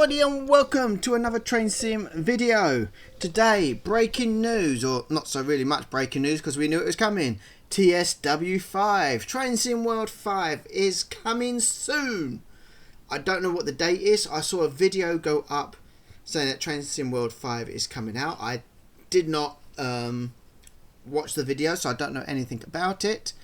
everybody and welcome to another train sim video. Today, breaking news, or not so really much breaking news because we knew it was coming. TSW 5, Train Sim World 5 is coming soon. I don't know what the date is. I saw a video go up saying that Train Sim World 5 is coming out. I did not watch the video, so I don't know anything about it.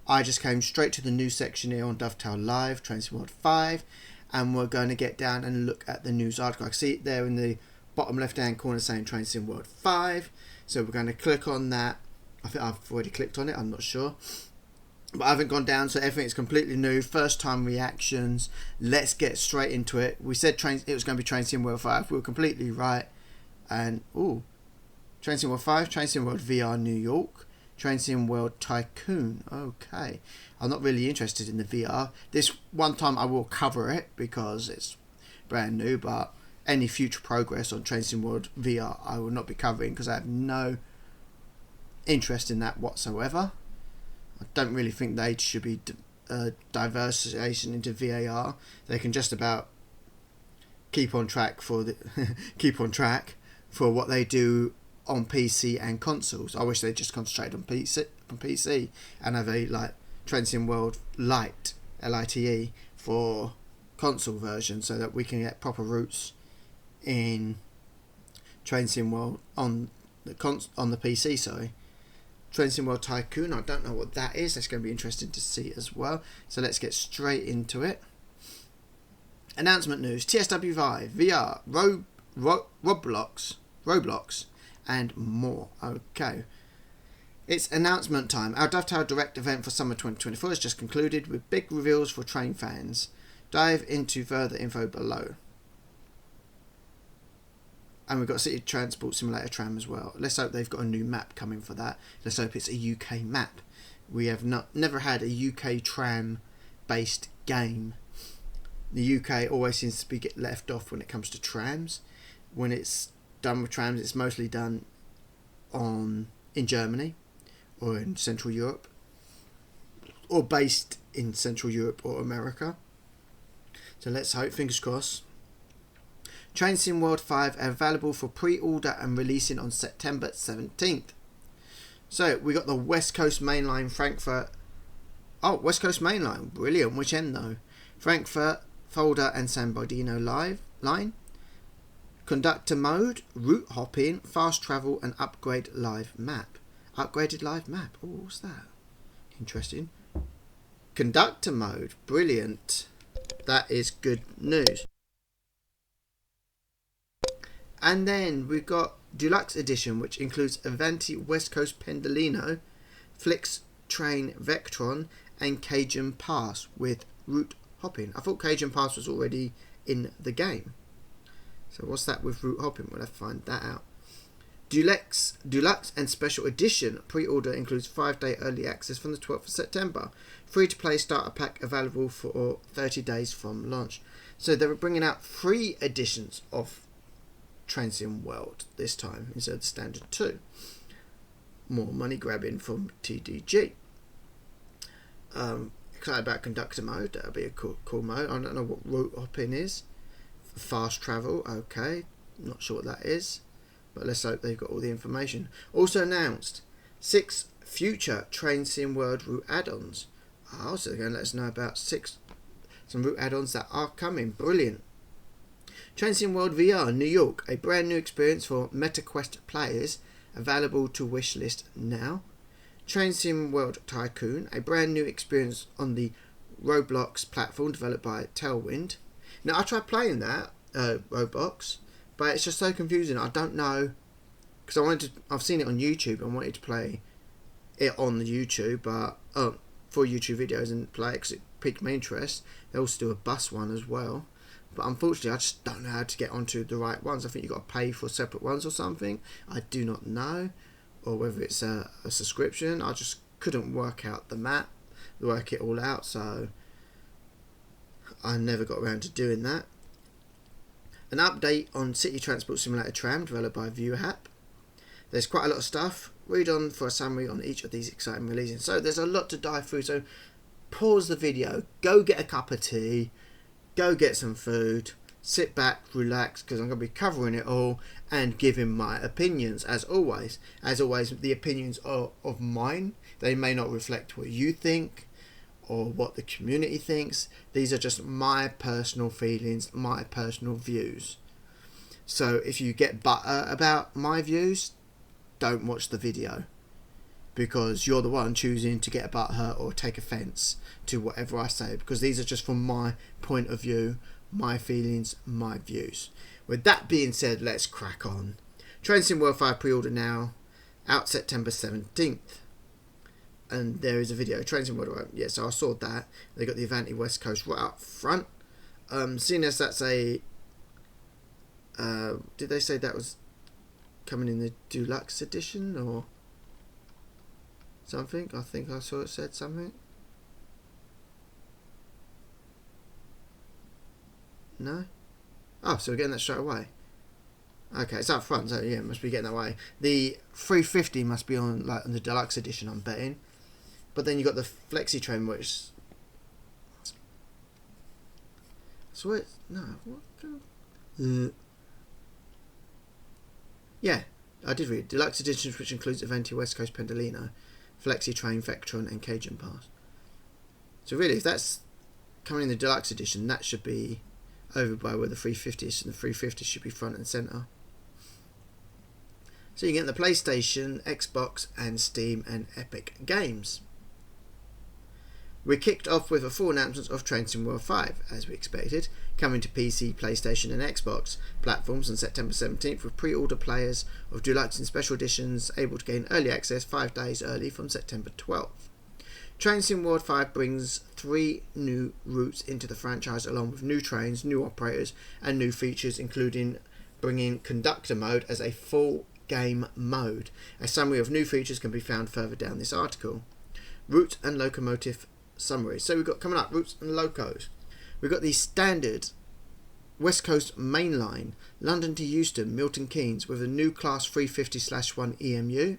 I just came straight to the news section here on Dovetail Live, Train Sim World 5. And we're going to get down and look at the news article. I can see it there in the bottom left hand corner saying Train Sim World 5. So we're going to click on that. I think I've already clicked on it, I'm not sure. But I haven't gone down, so everything is completely new. First time reactions. Let's get straight into it. We said it was going to be Train Sim World 5. We were completely right. And, Train Sim World 5, Train Sim World VR New York. Train Sim World Tycoon. Okay. I'm not really interested in the VR. This one time I will cover it because it's brand new, but any future progress on Train Sim World VR I will not be covering because I have no interest in that whatsoever. I don't really think they should be diversification into VAR. They can just about keep on track for what they do on PC and consoles. I wish they just concentrated on PC and have a Train Sim World Lite, LITE, for console version so that we can get proper routes in Train Sim World on the PC. Sorry, Train Sim World Tycoon. I don't know what that is. That's going to be interesting to see as well. So let's get straight into it. Announcement news: TSW 5 VR, Roblox, and more. Okay. It's announcement time. Our Dovetail Direct event for summer 2024 has just concluded with big reveals for train fans. Dive into further info below. And we've got City Transport Simulator Tram as well. Let's hope they've got a new map coming for that. Let's hope it's a UK map. We have never had a UK tram based game. The UK always seems to be get left off when it comes to trams. When it's done with trams, it's mostly done in Germany or in Central Europe, or based in Central Europe or America. So let's hope, fingers crossed. Train Sim World 5 available for pre-order and releasing on September 17th. So we got the West Coast Mainline Frankfurt. Oh, West Coast Mainline, brilliant. Which end though? Frankfurt, Fulda and San Bernardino line. Conductor mode, route hopping, fast travel, and upgraded live map. Oh, what's that? Interesting. Conductor mode, brilliant. That is good news. And then we've got Deluxe Edition, which includes Avanti West Coast Pendolino, Flix Train Vectron, and Cajun Pass with route hopping. I thought Cajun Pass was already in the game. So what's that with route hopping? We'll have to find that out. Deluxe and Special Edition pre-order includes 5-day early access from the 12th of September. Free-to-play starter pack available for 30 days from launch. So they were bringing out 3 editions of Train Sim World this time instead of the standard 2. More money grabbing from TDG. Excited about conductor mode. That'll be a cool mode. I don't know what route hopping is. Fast travel, okay, not sure what that is, but let's hope they've got all the information. Also announced 6 future Train Sim World route add-ons. So they're going to let us know about some route add-ons that are coming. Brilliant. Train Sim World VR New York, a brand new experience for MetaQuest players, available to wishlist now. Train Sim World Tycoon, a brand new experience on the Roblox platform developed by Tailwind. Now I tried playing that Roblox, but it's just so confusing. I don't know, because I've seen it on YouTube and wanted to play it on the YouTube, but for YouTube videos and play it because it piqued my interest. They also do a bus one as well, but unfortunately I just don't know how to get onto the right ones. I think you've got to pay for separate ones or something. I do not know, or whether it's a subscription. I just couldn't work out work it all out, so I never got around to doing that. An update on City Transport Simulator Tram developed by ViewHap. There's quite a lot of stuff. Read on for a summary on each of these exciting releases. So there's a lot to dive through, so pause the video, go get a cup of tea, go get some food, sit back, relax, because I'm going to be covering it all and giving my opinions, as always. As always, the opinions are of mine. They may not reflect what you think or what the community thinks. These are just my personal feelings, my personal views. So if you get butter about my views, don't watch the video, because you're the one choosing to get butthurt or take offence to whatever I say, because these are just from my point of view, my feelings, my views. With that being said, let's crack on. Train Sim World 5 pre-order now, out September 17th. And there is a video. Train Sim World, yeah, so I saw that. They got the Avanti West Coast right up front. Seeing as that's a... did they say that was coming in the deluxe edition or something? I think I saw it said something. No? Oh, so we're getting that straight away. Okay, it's up front, so yeah, it must be getting that way. The 350 must be on like on the deluxe edition, I'm betting. But then you got the Flexi Train, which... So it... No, what? Yeah, I did read. Deluxe editions, which includes Avanti West Coast Pendolino, Flexi Train, Vectron and Cajun Pass. So really, if that's coming in the deluxe edition, that should be over by where the 350 is, and the 350 should be front and centre. So you get the PlayStation, Xbox and Steam and Epic Games. We kicked off with the full announcements of Train Sim World 5, as we expected, coming to PC, PlayStation and Xbox platforms on September 17th, with pre-order players of Deluxe and Special Editions able to gain early access 5 days early from September 12th. Train Sim World 5 brings 3 new routes into the franchise, along with new trains, new operators and new features, including bringing Conductor mode as a full game mode. A summary of new features can be found further down this article. Route and locomotive summary. So we've got coming up routes and locos. We've got the standard West Coast Main Line, London to Euston, Milton Keynes, with a new class 350/1 EMU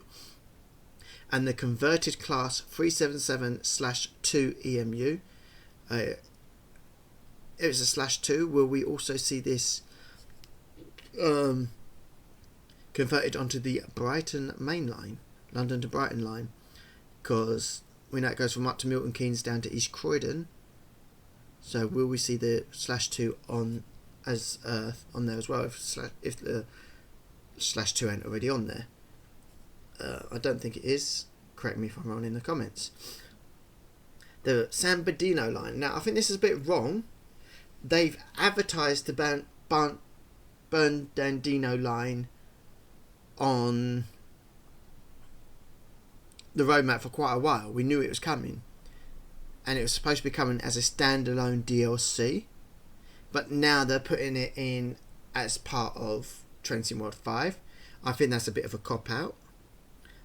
and the converted class 377/2 EMU. It was a /2. Will we also see this converted onto the Brighton Main Line, London to Brighton line? Because we know it goes from up to Milton Keynes down to East Croydon. So will we see the /2 on as on there as well, if the /2 ain't already on there? I don't think it is. Correct me if I'm wrong in the comments. The San Bernardino line. Now I think this is a bit wrong. They've advertised the Bernardino line on the roadmap for quite a while. We knew it was coming, and it was supposed to be coming as a standalone DLC, but now they're putting it in as part of Train Sim World 5. I think that's a bit of a cop-out,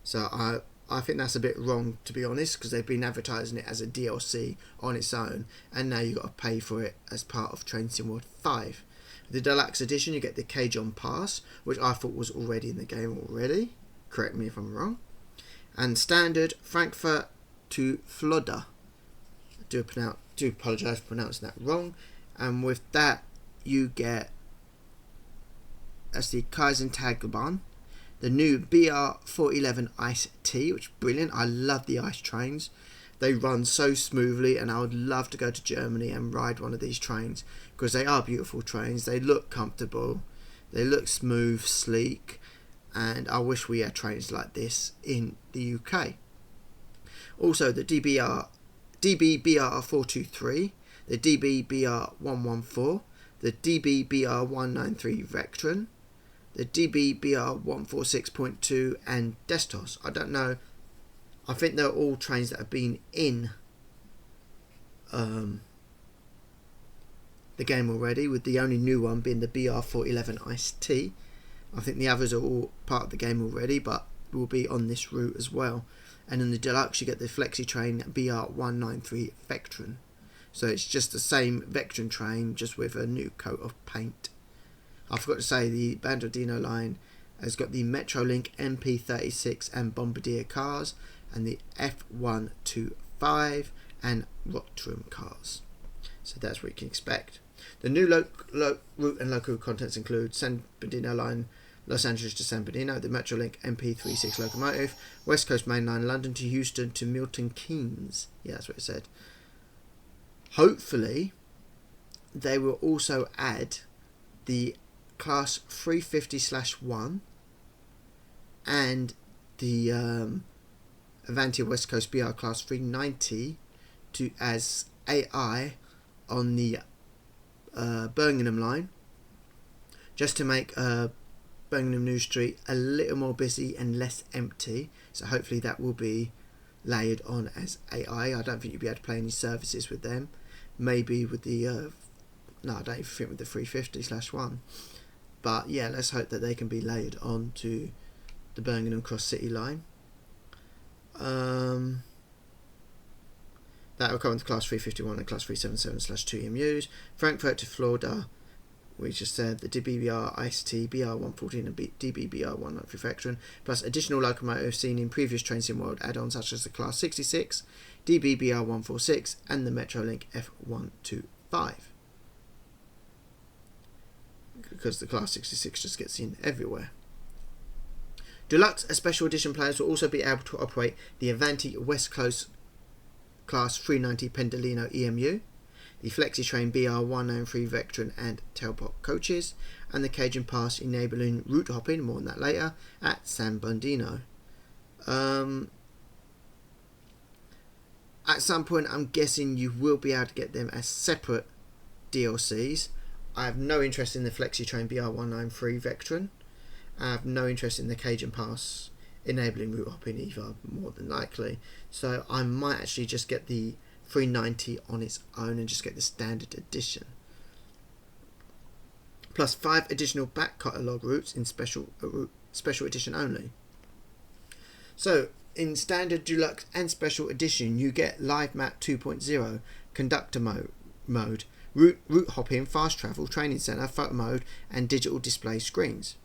so I think that's a bit wrong, to be honest, because they've been advertising it as a DLC on its own, and now you've got to pay for it as part of Train Sim World 5. The deluxe edition, you get the Cajun Pass, which I thought was already in the game already. Correct me if I'm wrong. And standard Frankfurt to Flodder. I do apologise for pronouncing that wrong. And with that, you get, that's the Kaizen-Tagbahn, the new BR411 Ice T, which is brilliant. I love the ice trains. They run so smoothly, and I would love to go to Germany and ride one of these trains, because they are beautiful trains. They look comfortable, they look smooth, sleek, and I wish we had trains like this in the UK. Also, the DBBR423, the DBBR114, the DBBR193 Vectron, the DBBR146.2 and Destos. I don't know. I think they're all trains that have been in the game already, with the only new one being the BR411 Ice T. I think the others are all part of the game already, but will be on this route as well. And in the deluxe, you get the Flexi Train BR193 Vectron. So it's just the same Vectron train, just with a new coat of paint. I forgot to say, the Bernardino line has got the Metrolink MP36 and Bombardier cars, and the F125 and Rotrum cars. So that's what you can expect. The new route and local contents include San Bernardino line, Los Angeles to San Bernardino, the Metrolink MP36 locomotive, West Coast Main Line, London to Houston to Milton Keynes. Yeah, that's what it said. Hopefully, they will also add the Class 350/1 and the Avanti West Coast BR Class 390 as AI on the Birmingham line, just to make Birmingham New Street a little more busy and less empty. So hopefully that will be layered on as AI. I don't think you'll be able to play any services with them. Maybe with the no, I don't even think with the 350/1. But yeah, let's hope that they can be layered on to the Birmingham Cross City line. That will come into Class 351 and Class 377/2 EMUs. Frankfurt to Florida, we just said the DBBR ICT BR114 and DBBR193 Vectron, plus additional locomotives seen in previous Train Sim World add-ons such as the Class 66, DBBR146 and the Metrolink F125. Because the Class 66 just gets in everywhere. Deluxe and Special Edition players will also be able to operate the Avanti West Coast Class 390 Pendolino EMU, the Flexi Train BR193 Vectron and Tailpot coaches, and the Cajun Pass enabling route hopping, more on that later, at San Bernardino. At some point, I'm guessing you will be able to get them as separate DLCs. I have no interest in the Flexi Train BR193 Vectron. I have no interest in the Cajun Pass enabling route hopping either, more than likely. So I might actually just get the 390 on its own and just get the standard edition. Plus 5 additional back catalogue routes in special edition only. So in standard, deluxe and special edition you get live map 2.0, conductor mode, route hopping, fast travel, training centre, photo mode and digital display screens.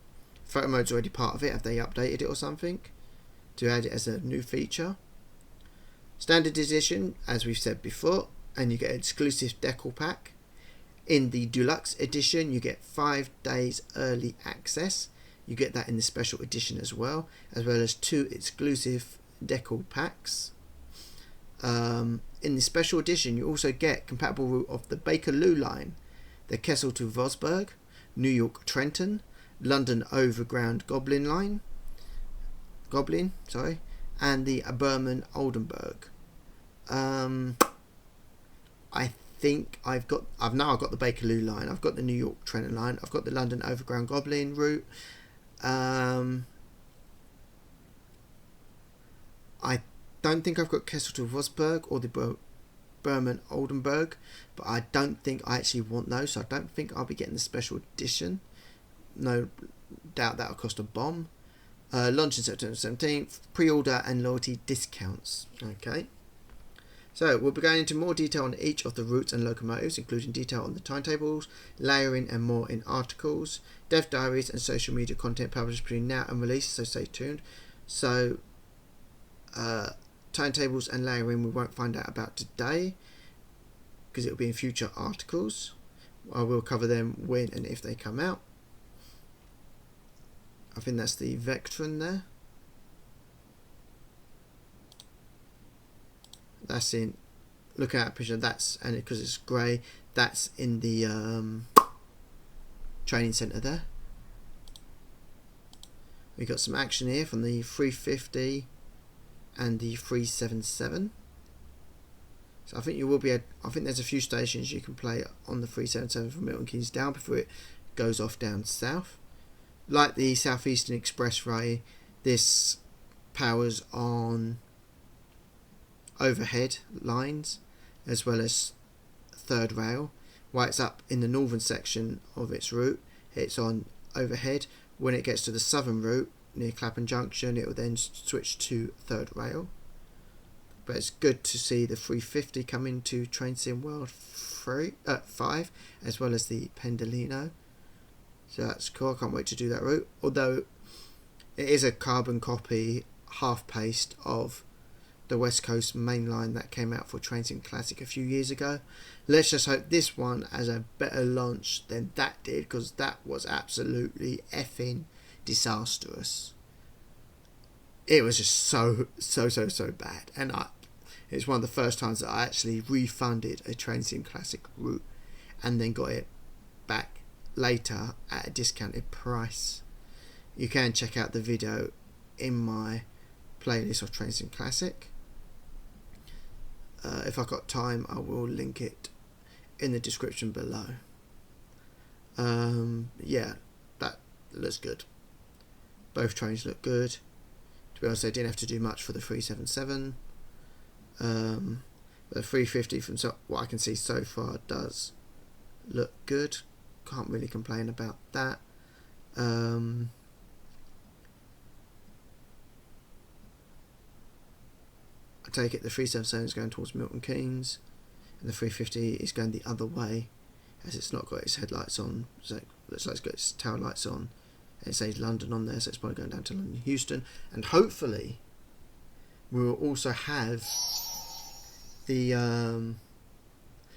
Photo mode's already part of it. Have they updated it or something to add it as a new feature? Standard edition, as we've said before, and you get an exclusive decal pack. In the deluxe edition you get 5 days early access. You get that in the special edition as well as 2 exclusive decal packs. In the special edition you also get compatible route of the Bakerloo line, the Kessel to Vosburg, New York Trenton, London Overground Goblin, and the Berman Oldenburg. I think I've got the Bakerloo line, I've got the New York Trenton line, I've got the London Overground Goblin route. I don't think I've got Kessel to Vosburg or the Berman Oldenburg, but I don't think I actually want those, so I don't think I'll be getting the special edition. No doubt that'll cost a bomb. Launch in September 17th. Pre-order and loyalty discounts. Okay. So we'll be going into more detail on each of the routes and locomotives, including detail on the timetables, layering and more in articles, dev diaries and social media content published between now and release, so stay tuned. So timetables and layering we won't find out about today because it will be in future articles. I will cover them when and if they come out. I think that's the Vectron there. That's in, look at that picture, that's, and because it's grey, that's in the training centre there. We got some action here from the 350 and the 377. So I think you will be, I think there's a few stations you can play on the 377 from Milton Keynes down before it goes off down south. Like the Southeastern Expressway, this powers on overhead lines as well as third rail. While it's up in the northern section of its route, it's on overhead. When it gets to the southern route near Clapham Junction, it will then switch to third rail. But it's good to see the 350 come into Train Sim World 5 as well as the Pendolino. So that's cool, I can't wait to do that route. Although it is a carbon copy, half paste of the West Coast main line that came out for Train Sim Classic a few years ago. Let's just hope this one has a better launch than that did, because that was absolutely effing disastrous. It was just so bad, and it's one of the first times that I actually refunded a Train Sim Classic route and then got it back later at a discounted price. You can check out the video in my playlist of Train Sim Classic. If I've got time, I will link it in the description below. Yeah, that looks good. Both trains look good. To be honest, they didn't have to do much for the 377. The 350, from what I can see so far, does look good. Can't really complain about that. I take it the 377 is going towards Milton Keynes, and the 350 is going the other way, as it's not got its headlights on, so it looks like it's got its tail lights on, and it says London on there, so it's probably going down to London Euston, and hopefully we will also have the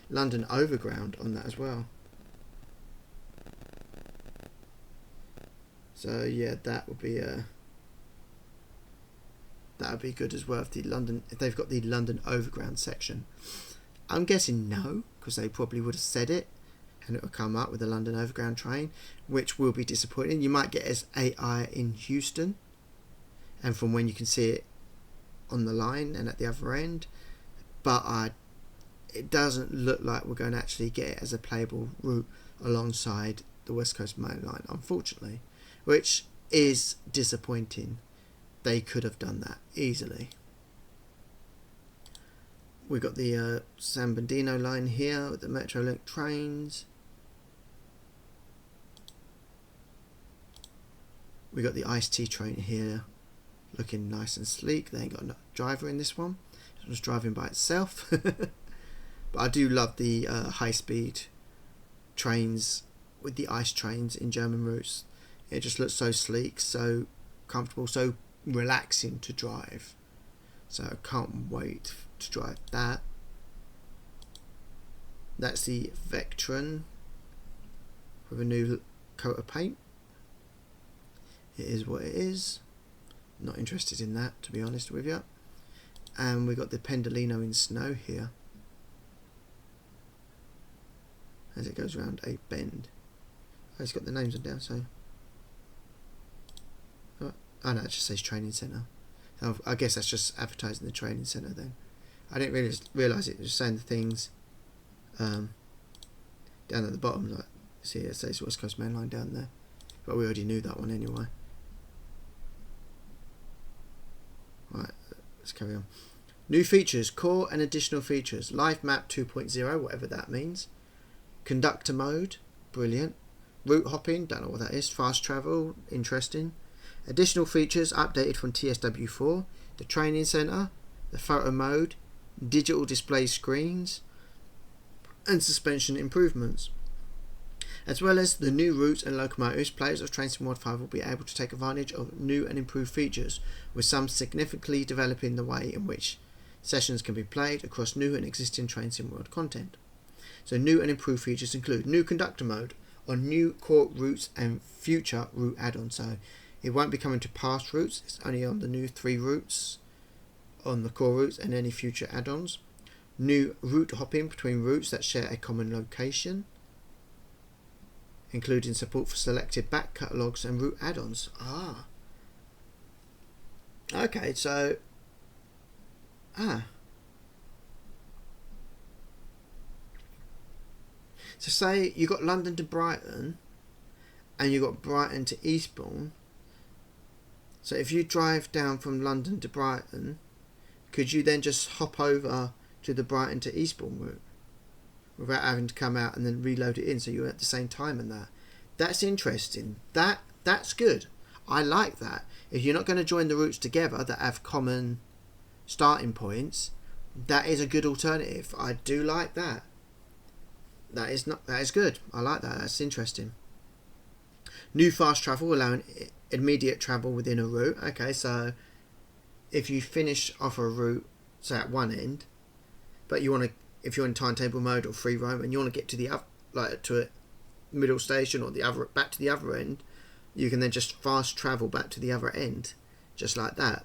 London Overground on that as well. So yeah, that would be good as well if they've got the London Overground section. I'm guessing no, because they probably would have said it, and it will come up with a London Overground train, which will be disappointing. You might get as AI in Houston, and from when you can see it on the line and at the other end, but it doesn't look like we're going to actually get it as a playable route alongside the West Coast main line, unfortunately, which is disappointing. They could have done that easily. We've got the San Bernardino line here with the Metrolink trains. We got the Ice-T train here, looking nice and sleek. They ain't got a driver in this one. It was driving by itself. But I do love the high-speed trains with the ice trains in German routes. It just looks so sleek, so comfortable, so relaxing to drive. So I can't wait to drive that. That's the Vectron with a new coat of paint. It is what it is. Not interested in that, to be honest with you. And we got the Pendolino in snow here, as it goes around a bend. Oh, it's got the names on down, so oh no, it just says training centre. So I guess that's just advertising the training centre then. I didn't really realise it was saying the things down at the bottom. Like, see, it says West Coast Main Line down there, but we already knew that one anyway. Right, let's carry on. New features, core and additional features. Live map 2.0, whatever that means. Conductor mode, brilliant. Route hopping, don't know what that is. Fast travel, interesting. Additional features updated from TSW 4. The training centre, the photo mode, digital display screens, and suspension improvements. As well as the new routes and locomotives, players of Train Sim World 5 will be able to take advantage of new and improved features, with some significantly developing the way in which sessions can be played across new and existing Train Sim World content. So new and improved features include new conductor mode on new core routes and future route add-ons. So it won't be coming to past routes, it's only on the new 3 routes on the core routes and any future add-ons. New route hopping between routes that share a common location, including support for selected back catalogues and route add-ons. Okay, so so say you got London to Brighton and you got Brighton to Eastbourne. So if you drive down from London to Brighton, could you then just hop over to the Brighton to Eastbourne route without having to come out and then reload it in, so you're at the same time? And that's interesting. That's good. I like that. If you're not going to join the routes together that have common starting points, that is a good alternative. I do like that. That is good. I like that. That's interesting. New fast travel, allowing immediate travel within a route. Okay, so if you finish off a route say at one end, but you want to, if you're in timetable mode or free roam and you want to get to the other, like to a middle station or the other, back to the other end, you can then just fast travel back to the other end, just like that.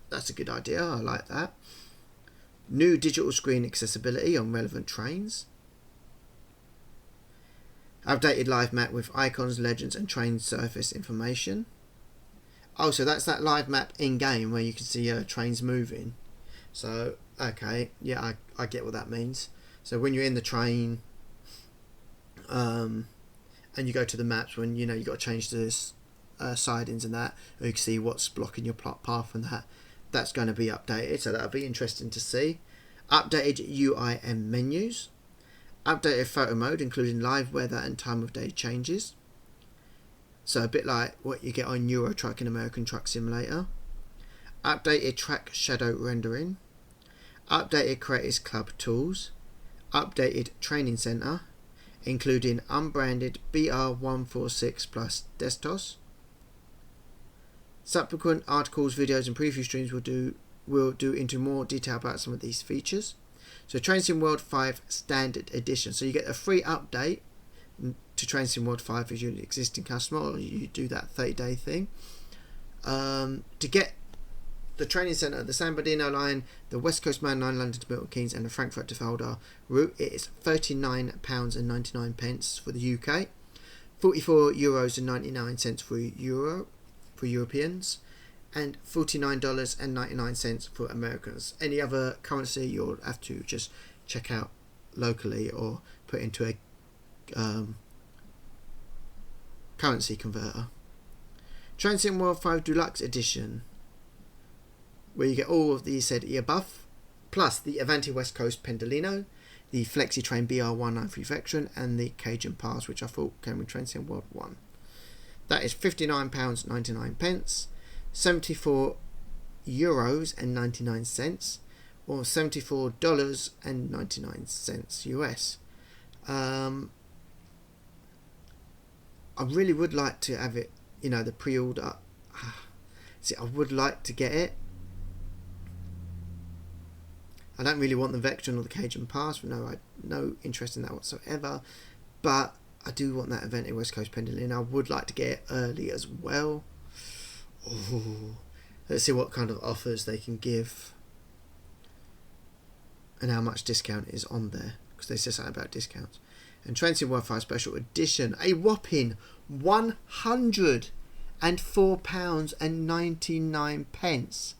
That's a good idea. I like that. New digital screen accessibility on relevant trains. Updated live map with icons, legends and train surface information. Oh, so that's that live map in game where you can see trains moving. So, okay, yeah, I get what that means. So when you're in the train, and you go to the maps, when you know you got to change the sidings and that, or you can see what's blocking your plot path and that's going to be updated. So that'll be interesting to see. Updated UI and menus. Updated photo mode, including live weather and time of day changes. So a bit like what you get on Euro Truck and American Truck Simulator. Updated track shadow rendering. Updated Creators Club tools. Updated training center, including unbranded BR146 plus Destos. Subsequent articles, videos and preview streams will do into more detail about some of these features. So Train Sim World 5 Standard Edition. So you get a free update to Train Sim World 5 if you're an existing customer, or you do that 30-day thing. To get the training centre, the San Bernardino line, the West Coast Main Line, London to Milton Keynes and the Frankfurt to Fulda route, it is £39.99 for the UK, €44.99 for Europeans, and $49.99 for Americans. Any other currency you'll have to just check out locally or put into a currency converter. Train Sim World 5 Deluxe Edition, where you get all of the said above, plus the Avanti West Coast Pendolino, the Flexi Train BR193 Veteran, and the Cajun Pass, which I thought came with Train Sim World 1. That is £59.99, €74.99, or $74.99 US. I really would like to have it, the pre-order. See, I would like to get it. I don't really want the Vectron or the Cajun Pass, no interest in that whatsoever, but I do want that event in West Coast Pendulum. I would like to get it early as well. Ooh. Let's see what kind of offers they can give and how much discount is on there, because they say something about discounts. And Train Sim World 5 Special Edition, a whopping £104.99.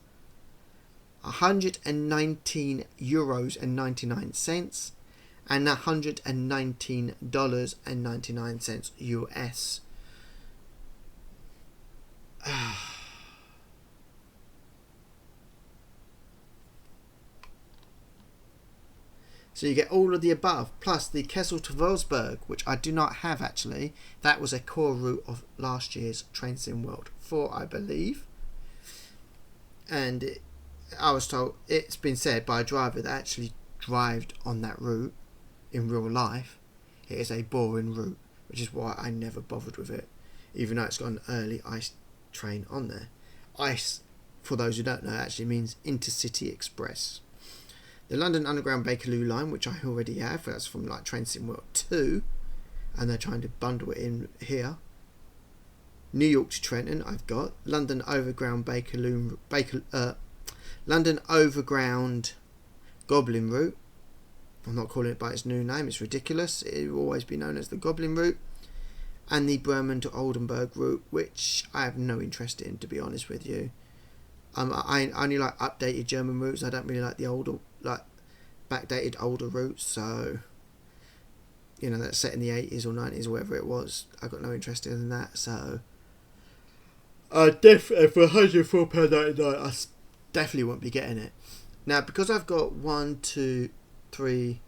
€119.99 and $119.99 US. So you get all of the above, plus the Kessel to Wolfsburg, which I do not have actually. That was a core route of last year's Train Sim World 4, I believe. And I was told, it's been said by a driver that actually drove on that route in real life, it is a boring route, which is why I never bothered with it, even though it's got an early ice train on there. Ice, for those who don't know, actually means Intercity Express. The London Underground Bakerloo line, which I already have, that's from like Train Sim World 2, and they're trying to bundle it in here. New York to Trenton, I've got London Overground London Overground Goblin route. I'm not calling it by its new name, it's ridiculous. It will always be known as the Goblin route. And the Bremen to Oldenburg route, which I have no interest in, to be honest with you. I only like updated German routes. I don't really like the older, backdated older routes. So, that's set in the 80s or 90s or whatever it was. I got no interest in that. So, definitely for £104.99, I definitely won't be getting it. Now, because I've got 1, 2, 3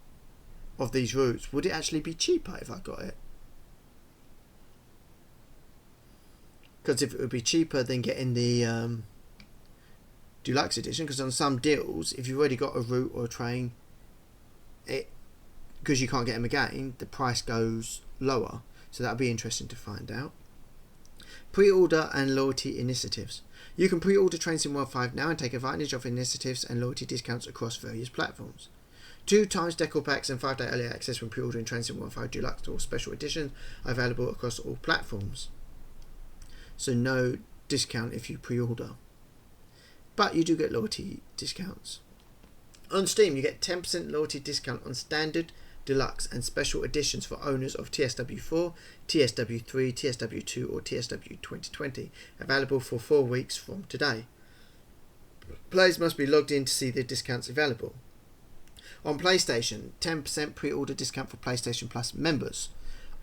of these routes, would it actually be cheaper if I got it? Because if it would be cheaper than getting the Deluxe Edition, because on some deals, if you've already got a route or a train, because you can't get them again, the price goes lower. So that'll be interesting to find out. Pre-order and loyalty initiatives. You can pre-order Train Sim World 5 now and take advantage of initiatives and loyalty discounts across various platforms. 2 times decor packs and 5-day early access when pre-ordering Train Sim World 5 Deluxe or Special Edition are available across all platforms. So no discount if you pre-order. But you do get loyalty discounts. On Steam, you get 10% loyalty discount on Standard, Deluxe and Special Editions for owners of TSW4, TSW3, TSW2 or TSW 2020, available for 4 weeks from today. Players must be logged in to see the discounts available. On PlayStation, 10% pre-order discount for PlayStation Plus members.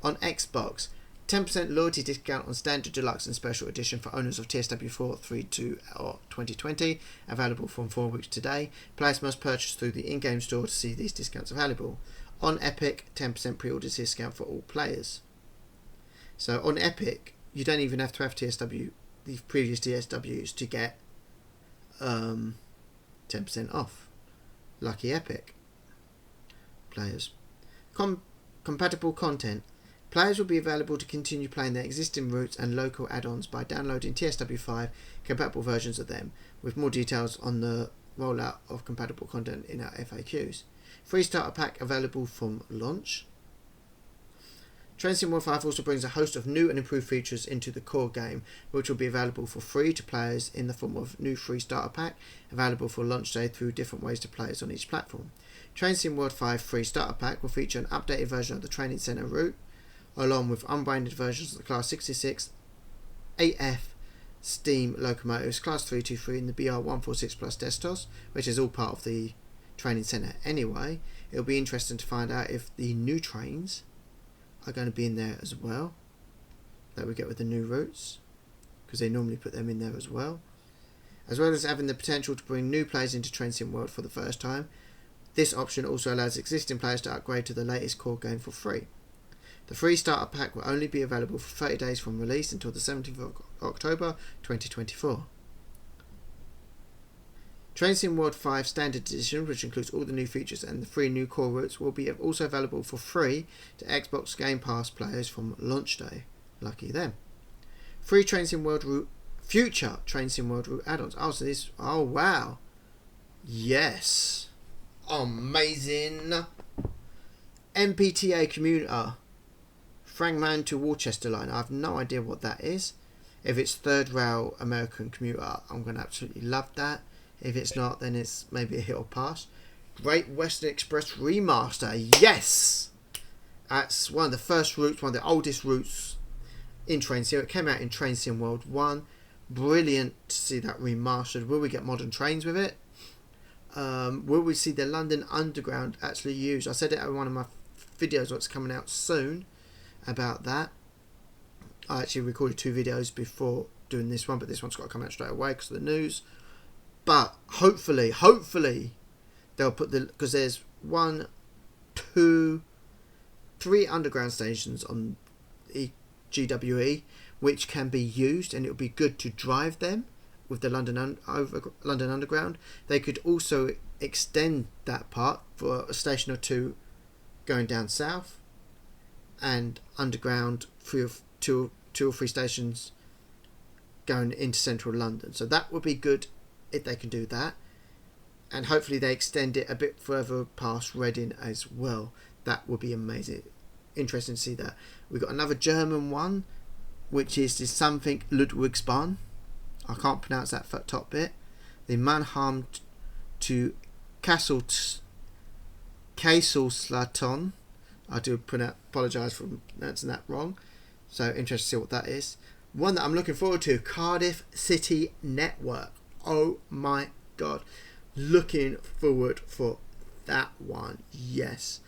On Xbox, 10% loyalty discount on Standard, Deluxe and Special Edition for owners of TSW4, 3, 2 or 2020, available from 4 weeks today. Players must purchase through the in-game store to see these discounts available. On Epic, 10% pre-order discount for all players. So on Epic, you don't even have to have TSW, the previous TSWs, to get 10% off. Lucky Epic players. Compatible content. Players will be available to continue playing their existing routes and local add-ons by downloading TSW5 compatible versions of them, with more details on the rollout of compatible content in our FAQs. Free starter pack available from launch. Train Sim World 5 also brings a host of new and improved features into the core game, which will be available for free to players in the form of new free starter pack, available for launch day through different ways to players on each platform. Train Sim World 5 free starter pack will feature an updated version of the training centre route, along with unbranded versions of the Class 66, 8F steam locomotives, Class 323 and the BR146 Plus Destos, which is all part of the training centre anyway. It'll be interesting to find out if the new trains are going to be in there as well, that we get with the new routes, because they normally put them in there as well as having the potential to bring new players into Train Sim World for the first time. This option also allows existing players to upgrade to the latest core game for free. The free starter pack will only be available for 30 days from release until the 17th of October 2024. Train Sim World 5 Standard Edition, which includes all the new features and the 3 new core routes, will be also available for free to Xbox Game Pass players from launch day. Lucky them. Free Train Sim World route, future Train Sim World route add-ons. Oh, so this. Oh, wow. Yes. Amazing. MPTA commuter. Frangman to Worcester line. I have no idea what that is. If it's third rail American commuter, I'm going to absolutely love that. If it's not, then it's maybe a hit or pass. Great Western Express remaster. Yes! That's one of the first routes, one of the oldest routes in Train Sim. It came out in Train Sim World 1. Brilliant to see that remastered. Will we get modern trains with it? Will we see the London Underground actually used? I said it in one of my videos what's coming out soon about that. I actually recorded 2 videos before doing this one, but this one's got to come out straight away because of the news. But hopefully they'll put because there's 1, 2, 3 underground stations on GWE which can be used, and it would be good to drive them with the London Underground. They could also extend that part for a station or 2 going down south, and underground 2 or 3 stations going into central London. So that would be good if they can do that, and hopefully they extend it a bit further past Reading as well. That would be amazing. Interesting to see that. We've got another German one, which is this something Ludwigsbahn. I can't pronounce that top bit. The Mannheim to Kaiserslautern. I do apologise for pronouncing that wrong. So interested to see what that is. One that I'm looking forward to, Cardiff City Network. Oh my god. Looking forward for that one. Yes.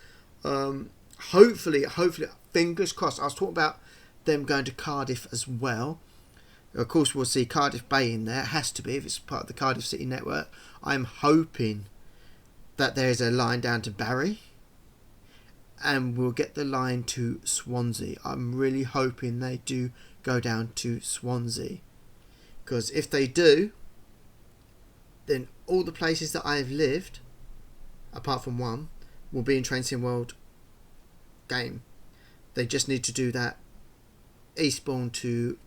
Hopefully, fingers crossed. I was talking about them going to Cardiff as well. Of course, we'll see Cardiff Bay in there. It has to be if it's part of the Cardiff City Network. I'm hoping that there's a line down to Barry, and we'll get the line to Swansea. I'm really hoping they do go down to Swansea, because if they do, then all the places that I've lived, apart from one, will be in Train Sim World game. They just need to do that Eastbourne to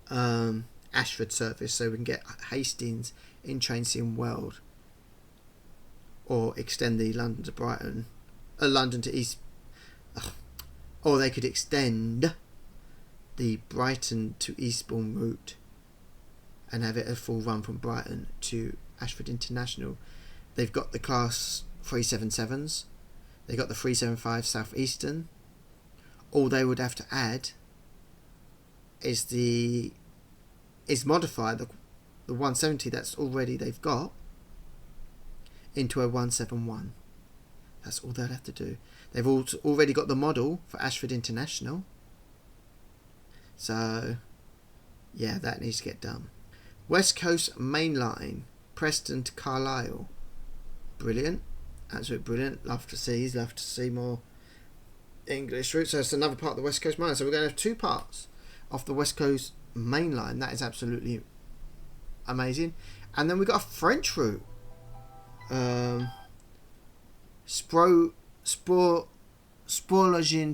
Ashford service, so we can get Hastings in Train Sim World, or extend the London to Brighton, London to East, or they could extend the Brighton to Eastbourne route and have it a full run from Brighton to Ashford International. They've got the Class 377s, they've got the 375 South Eastern. All they would have to add is modify the 170 that's already they've got into a 171. That's all they'll have to do. They've already got the model for Ashford International. So, yeah, that needs to get done. West Coast Main Line, Preston to Carlisle. Brilliant. Absolutely brilliant. Love to see more English routes. So it's another part of the West Coast Main Line. So we're going to have two parts of the West Coast Main Line. That is absolutely amazing. And then we've got a French route. Sporlogin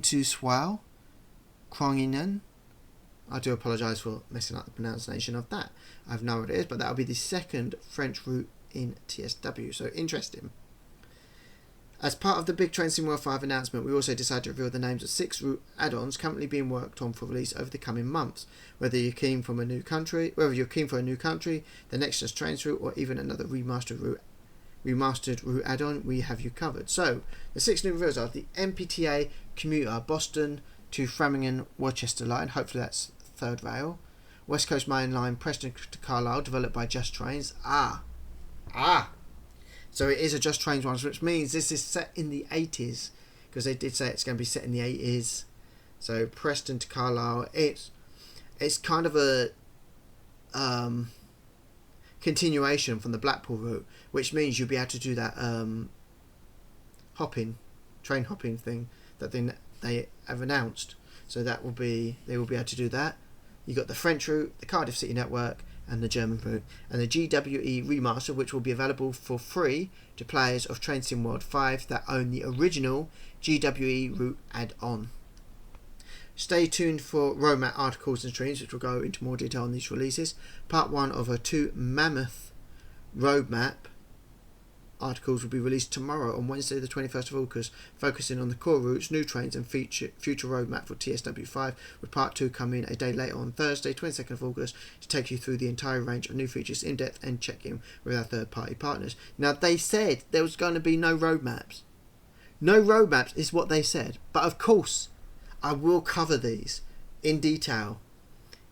to Swell, Kronginen. I do apologise for messing up the pronunciation of that. I have no idea what it is, but that'll be the second French route in TSW. So interesting. As part of the big Train Sim World 5 announcement, we also decided to reveal the names of 6 route add-ons currently being worked on for release over the coming months. Whether you're keen for a new country, the next just trains route, or even another remastered route add-on, we have you covered. So the 6 new reveals are the MPTA commuter Boston to Framingham Worcester line. Hopefully that's third rail. West Coast Main Line Preston to Carlisle, developed by Just Trains. So it is a Just Trains one, which means this is set in the 80s, because they did say it's going to be set in the 80s. So Preston to Carlisle, it's kind of a continuation from the Blackpool route, which means you'll be able to do that train hopping thing that they have announced. So they will be able to do that. You got the French route, the Cardiff City Network, and the German route, and the GWE remaster, which will be available for free to players of Train Sim World 5 that own the original GWE route add-on. Stay tuned for roadmap articles and streams, which will go into more detail on these releases. Part 1 of a 2 mammoth roadmap articles will be released tomorrow on Wednesday the 21st of August, focusing on the core routes, new trains and future roadmap for TSW5, with part 2 coming a day later on Thursday 22nd of August to take you through the entire range of new features in depth and check in with our third party partners. Now, they said there was going to be no roadmaps. No roadmaps is what they said, but of course I will cover these in detail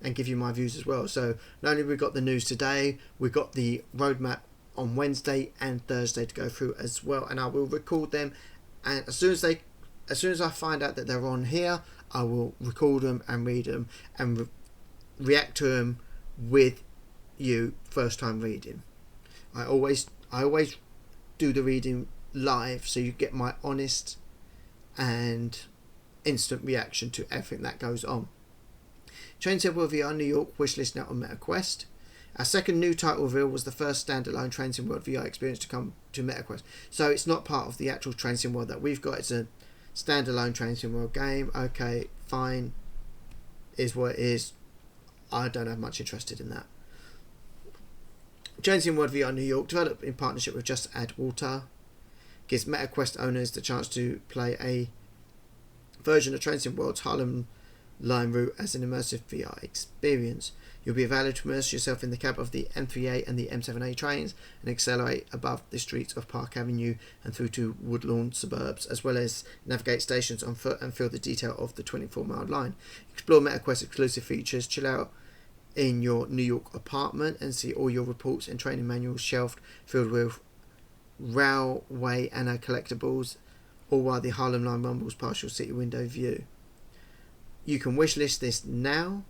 and give you my views as well. So not only we got the news today, we got the roadmap on Wednesday and Thursday to go through as well, and I will record them, and as soon as I find out that they're on here, I will record them and read them and react to them with you first time reading. I always do the reading live, so you get my honest and instant reaction to everything that goes on. Train Sim World VR New York wishlist now on MetaQuest. Our second new title reveal was the first standalone Train Sim World VR experience to come to MetaQuest. So it's not part of the actual Train Sim World that we've got. It's a standalone Train Sim World game. Okay, fine. Is what it is. I don't have much interest in that. Train Sim World VR New York, developed in partnership with Just Add Water, gives MetaQuest owners the chance to play a version of Train Sim World's Harlem Line route as an immersive VR experience. You'll be able to immerse yourself in the cab of the M3A and the M7A trains and accelerate above the streets of Park Avenue and through to Woodlawn suburbs, as well as navigate stations on foot and feel the detail of the 24-mile line. Explore MetaQuest exclusive features, chill out in your New York apartment and see all your reports and training manuals shelved filled with railway and collectibles, all while the Harlem Line rumbles past your city window view. You can wishlist this now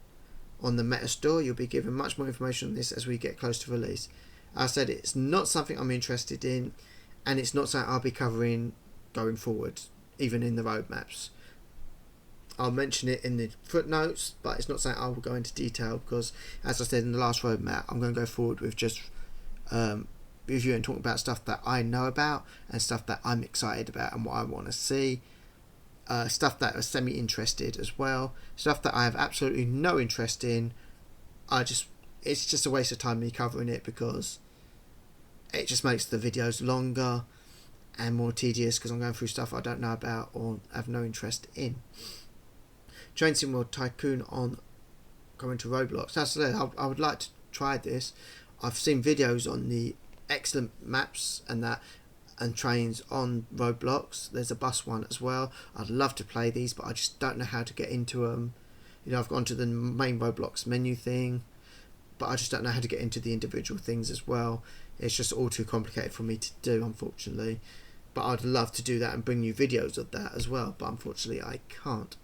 on the Meta Store. You'll be given much more information on this as we get close to release. I said it's not something I'm interested in, and it's not something I'll be covering going forward, even in the roadmaps. I'll mention it in the footnotes, but it's not something I will go into detail because, as I said in the last roadmap, I'm going to go forward with just reviewing and talking about stuff that I know about and stuff that I'm excited about and what I want to see. Stuff that are semi-interested as well. Stuff that I have absolutely no interest in, it's just a waste of time me covering it, because it just makes the videos longer and more tedious, because I'm going through stuff I don't know about or have no interest in. Train Sim World Tycoon on coming to Roblox. That's it. I would like to try this. I've seen videos on the excellent maps and that, and trains on Roblox. There's a bus one as well. I'd love to play these, but I just don't know how to get into them. You know, I've gone to the main Roblox menu thing, but I just don't know how to get into the individual things as well. It's just all too complicated for me to do, unfortunately. But I'd love to do that and bring you videos of that as well, but unfortunately I can't.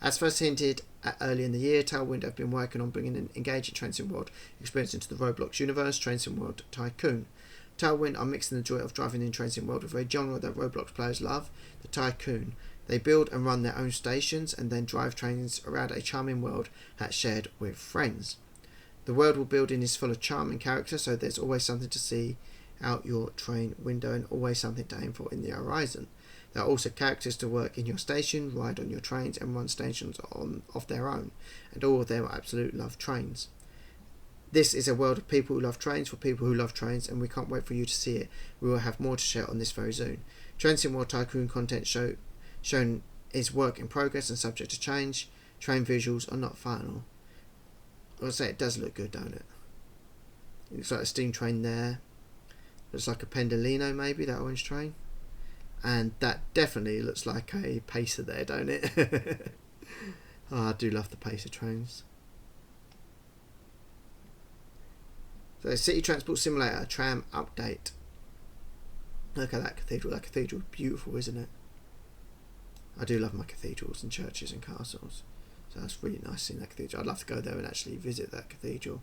As first hinted at early in the year, Tailwind have been working on bringing an engaging Train Sim World experience into the Roblox universe, Train Sim World Tycoon. Tailwind are mixing the joy of driving in Train Sim World with a genre that Roblox players love, the Tycoon. They build and run their own stations and then drive trains around a charming world that's shared with friends. The world we're building is full of charm and character, so there's always something to see out your train window and always something to aim for in the horizon. There are also characters to work in your station, ride on your trains and run stations of their own, and all of them absolutely love trains. This is a world of people who love trains for people who love trains, and we can't wait for you to see it. We will have more to share on this very soon. Train Sim World Tycoon content shown is work in progress and subject to change. Train visuals are not final. I'll say it does look good, don't it? It looks like a steam train there. Looks like a Pendolino, maybe, that orange train. And that definitely looks like a Pacer there, don't it? Oh, I do love the Pacer trains. So, City Transport Simulator tram update. Look at that cathedral. That cathedral is beautiful, isn't it? I do love my cathedrals and churches and castles. So that's really nice seeing that cathedral. I'd love to go there and actually visit that cathedral.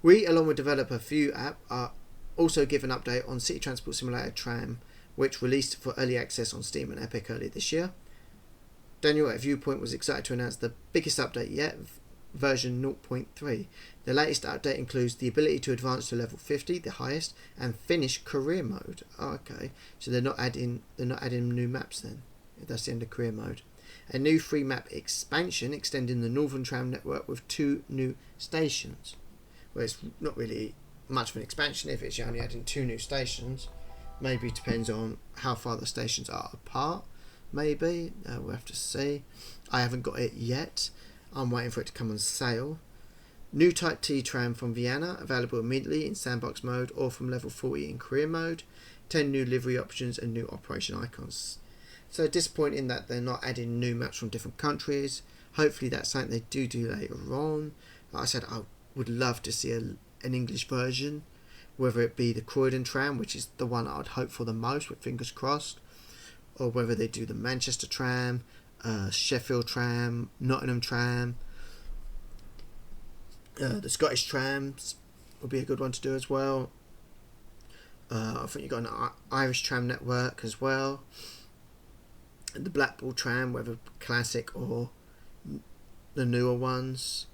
We, along with developer Few App, are also give an update on City Transport Simulator Tram, which released for early access on Steam and Epic earlier this year. Daniel at Viewpoint was excited to announce the biggest update yet, version 0.3. The latest update includes the ability to advance to level 50, the highest, and finish career mode. Oh, okay, so they're not adding new maps then. That's the end of career mode. A new free map expansion extending the Northern Tram network with 2 new stations. Well, it's not really much of an expansion if it's only adding 2 new stations. Maybe it depends on how far the stations are apart. Maybe we'll have to see. I haven't got it yet. I'm waiting for it to come on sale. New Type T tram from Vienna, available immediately in sandbox mode or from level 40 in career mode. 10 new livery options and new operation icons. So disappointing that they're not adding new maps from different countries. Hopefully that's something they do later on. Like I said, I would love to see an English version, whether it be the Croydon tram, which is the one I'd hope for the most, with fingers crossed, or whether they do the Manchester tram, Sheffield tram, Nottingham tram, the Scottish trams would be a good one to do as well. I think you've got an Irish tram network as well. The Blackpool tram, whether classic or the newer ones,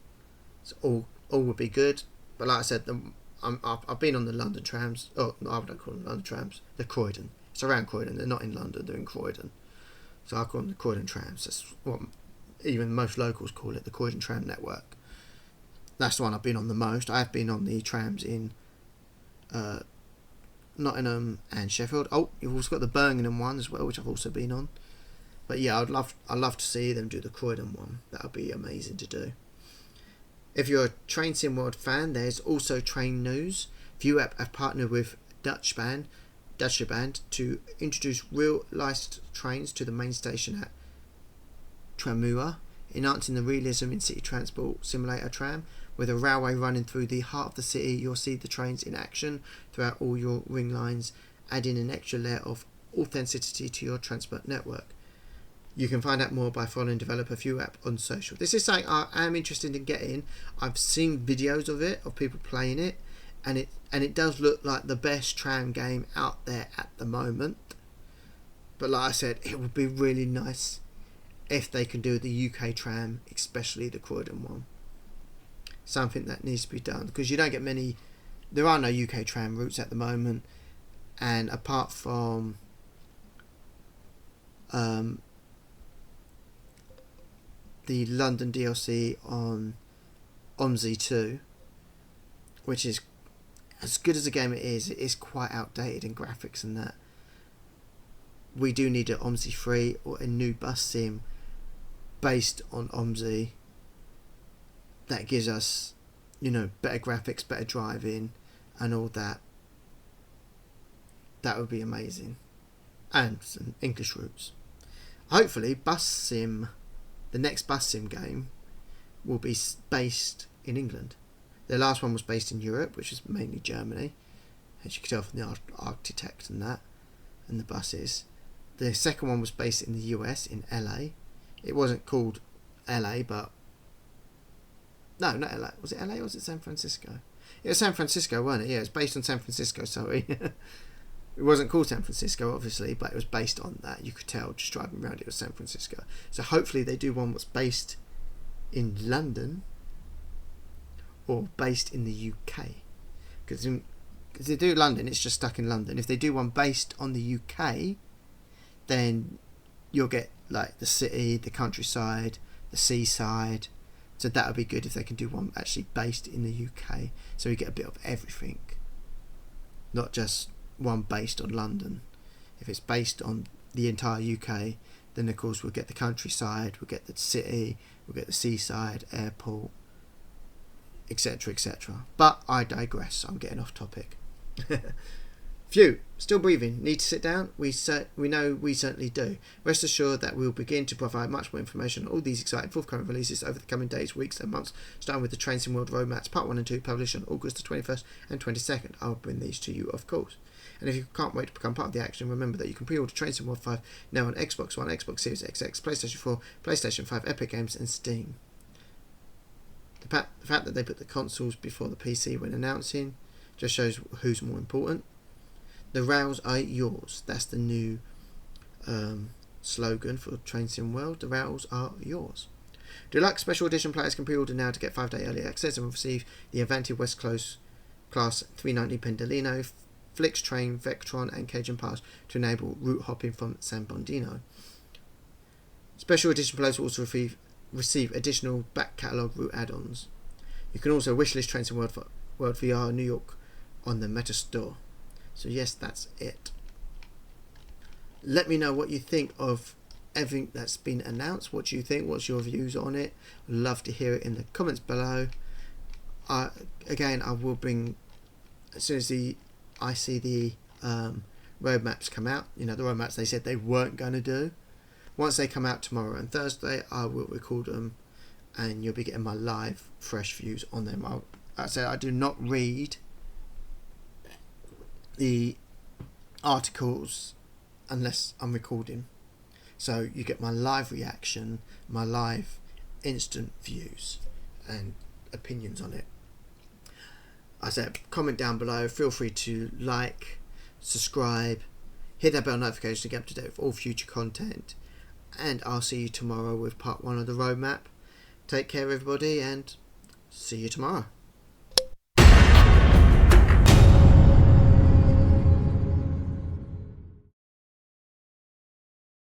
so all would be good. But like I said, I've been on the London trams. Oh, no, I don't call them London trams. They're Croydon. It's around Croydon. They're not in London. They're in Croydon. So I call them the Croydon trams. That's what even most locals call it, the Croydon tram network. That's the one I've been on the most. I have been on the trams in Nottingham and Sheffield. Oh, you've also got the Birmingham one as well, which I've also been on. But yeah, I'd love to see them do the Croydon one. That would be amazing to do. If you're a Train Sim World fan, there's also train news. View App have partnered with Dutch Band to introduce real licensed trains to the main station at Tramua, enhancing the realism in City Transport Simulator Tram. With a railway running through the heart of the city, you'll see the trains in action throughout all your ring lines, adding an extra layer of authenticity to your transport network. You can find out more by following developer View App on social. This is something I am interested in getting. I've seen videos of it, of people playing it, and it does look like the best tram game out there at the moment. But like I said, it would be really nice if they can do the UK tram, especially the Croydon one. Something that needs to be done, because you don't get many. There are no UK tram routes at the moment, and apart from the London DLC on OMSI 2, which is as good as a game it is quite outdated in graphics and that. We do need an OMSI 3 or a new bus sim based on OMSI that gives us, better graphics, better driving and all that. That would be amazing. And some English routes. Hopefully bus sim, the next bus sim game, will be based in England. The last one was based in Europe, which is mainly Germany, as you can tell from the architect and that, and the buses. The second one was based in the US, in LA. It wasn't called LA, but... No, not LA. Was it LA or was it San Francisco? It was San Francisco, wasn't it? Yeah, it was based on San Francisco, sorry. It wasn't called San Francisco, obviously, but it was based on that. You could tell, just driving around, it was San Francisco. So hopefully they do one that's based in London or based in the UK. Because if they do London, it's just stuck in London. If they do one based on the UK, then you'll get like the city, the countryside, the seaside. So that would be good if they can do one actually based in the UK. So we get a bit of everything. Not just one based on London. If it's based on the entire UK, then of course we'll get the countryside, we'll get the city, we'll get the seaside, airport, etc, etc. But I digress, I'm getting off topic. Phew, still breathing, need to sit down? We know we certainly do. Rest assured that we'll begin to provide much more information on all these exciting forthcoming releases over the coming days, weeks and months, starting with the Train Sim World Roadmaps Part 1 and 2 published on August the 21st and 22nd. I'll bring these to you, of course. And if you can't wait to become part of the action, remember that you can pre-order Train Sim World 5 now on Xbox One, Xbox Series XX, PlayStation 4, PlayStation 5, Epic Games and Steam. The fact that they put the consoles before the PC when announcing just shows who's more important. The rails are yours. That's the new slogan for Train Sim World. The rails are yours. Deluxe Special Edition players can pre-order now to get 5-day early access and will receive the Avanti West Coast Class 390 Pendolino, Flix Train, Vectron and Cajun Pass to enable route hopping from San Bondino. Special Edition players will also receive additional back catalogue route add-ons. You can also wishlist Train Sim World VR New York on the Meta Store. So yes, that's it. Let me know what you think of everything that's been announced. What do you think? What's your views on it? I'd love to hear it in the comments below. Again, I will bring, as soon as I see the roadmaps come out, the roadmaps they said they weren't going to do. Once they come out tomorrow and Thursday, I will record them and you'll be getting my live, fresh views on them. I do not read the articles unless I'm recording, so you get my live reaction, my live instant views and opinions on it. I said, comment down below, feel free to like, subscribe, hit that bell notification to get up to date with all future content, and I'll see you tomorrow with part 1 of the roadmap. Take care everybody and see you tomorrow.